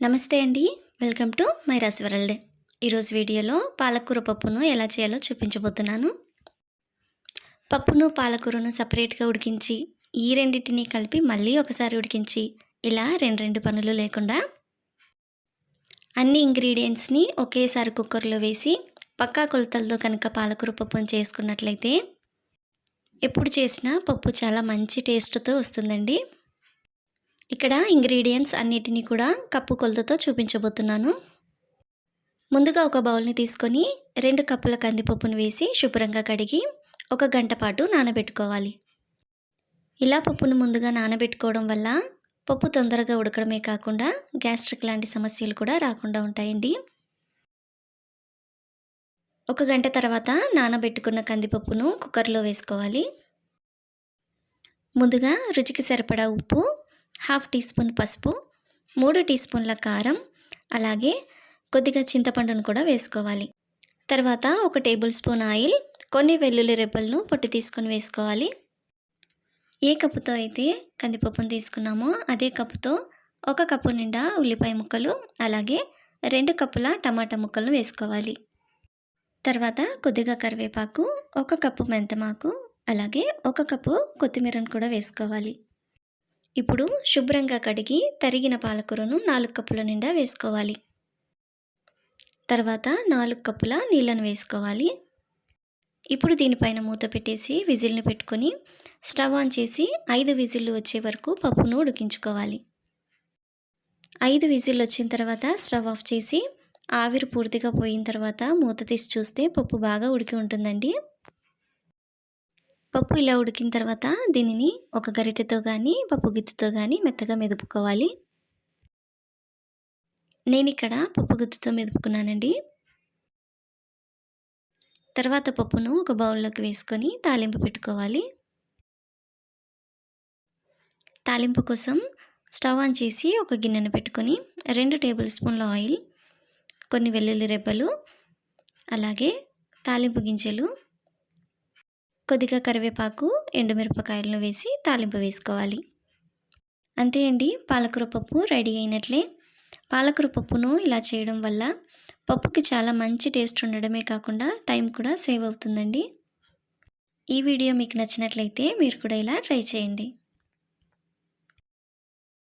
నమస్తే అండి. Welcome to my రాస్ వరల్డ్. ఈరోజు వీడియోలో పాలకూర పప్పును ఎలా చేయాలో చూపించబోతున్నాను. పప్పును పాలకూరను సపరేట్గా ఉడికించి ఈ రెండింటిని కలిపి మళ్ళీ ఒకసారి ఉడికించి ఇలా రెండు పనులు లేకుండా అన్ని ఇంగ్రీడియంట్స్ని ఒకేసారి కుక్కర్లో వేసి పక్కా కొలతలతో కనుక పాలకూర పప్పును చేసుకున్నట్లయితే ఎప్పుడు చేసినా పప్పు చాలా మంచి టేస్ట్తో వస్తుందండి. ఇక్కడ ఇంగ్రీడియంట్స్ అన్నిటినీ కూడా కప్పు కొలతతో చూపించబోతున్నాను. ముందుగా ఒక బౌల్ని తీసుకొని 2 కప్పుల కందిపప్పును వేసి శుభ్రంగా కడిగి 1 గంట పాటు నానబెట్టుకోవాలి. ఇలా పప్పును ముందుగా నానబెట్టుకోవడం వల్ల పప్పు తొందరగా ఉడకడమే కాకుండా గ్యాస్ట్రిక్ లాంటి సమస్యలు కూడా రాకుండా ఉంటాయండి. 1 గంట తర్వాత నానబెట్టుకున్న కందిపప్పును కుక్కర్లో వేసుకోవాలి. ముందుగా రుచికి సరిపడా ఉప్పు, 1/2 టీ స్పూన్ పసుపు, 3 టీ స్పూన్ల కారం, అలాగే కొద్దిగా చింతపండును కూడా వేసుకోవాలి. తర్వాత 1 టేబుల్ స్పూన్ ఆయిల్, కొన్ని వెల్లుల్లి రెబ్బలను పొట్టు తీసుకొని వేసుకోవాలి. ఏ కప్పుతో అయితే కందిపప్పును తీసుకున్నామో అదే కప్పుతో 1 కప్పు నిండా ఉల్లిపాయ ముక్కలు, అలాగే 2 కప్పుల టమాటా ముక్కలను వేసుకోవాలి. తర్వాత కొద్దిగా కరివేపాకు, 1 కప్పు మెంతమాకు, అలాగే 1 కప్పు కొత్తిమీరను కూడా వేసుకోవాలి. ఇప్పుడు శుభ్రంగా కడిగి తరిగిన పాలకూరను 4 కప్పుల నిండా వేసుకోవాలి. తర్వాత 4 కప్పుల నీళ్ళను వేసుకోవాలి. ఇప్పుడు దీనిపైన మూత పెట్టేసి విజిల్ని పెట్టుకొని స్టవ్ ఆన్ చేసి 5 విజిల్లు వచ్చే వరకు పప్పును ఉడికించుకోవాలి. 5 విజిల్లు వచ్చిన తర్వాత స్టవ్ ఆఫ్ చేసి ఆవిరి పూర్తిగా పోయిన తర్వాత మూత తీసి చూస్తే పప్పు బాగా ఉడికి ఉంటుందండి. పప్పు ఇలా ఉడికిన తర్వాత దీనిని ఒక గరిటెతో కానీ పప్పు గిత్తెతో కానీ మెత్తగా మెదుపుకోవాలి. నేను ఇక్కడ పప్పు గుత్తితో మెదుపుకున్నానండి. తర్వాత పప్పును ఒక బౌల్లోకి వేసుకొని తాలింపు పెట్టుకోవాలి. తాలింపు కోసం స్టవ్ ఆన్ చేసి ఒక గిన్నెను పెట్టుకొని 2 టేబుల్ స్పూన్ల ఆయిల్, కొన్ని వెల్లుల్లి రెబ్బలు, అలాగే తాలింపు గింజలు, కొద్దిగా కరివేపాకు, ఎండుమిరపకాయలను వేసి తాలింపు వేసుకోవాలి. అంతే అండి, పాలకూర పప్పు రెడీ అయినట్లే. పాలకూర పప్పును ఇలా చేయడం వల్ల పప్పుకి చాలా మంచి టేస్ట్ ఉండడమే కాకుండా టైం కూడా సేవ్ అవుతుందండి. ఈ వీడియో మీకు నచ్చినట్లయితే మీరు కూడా ఇలా ట్రై చేయండి.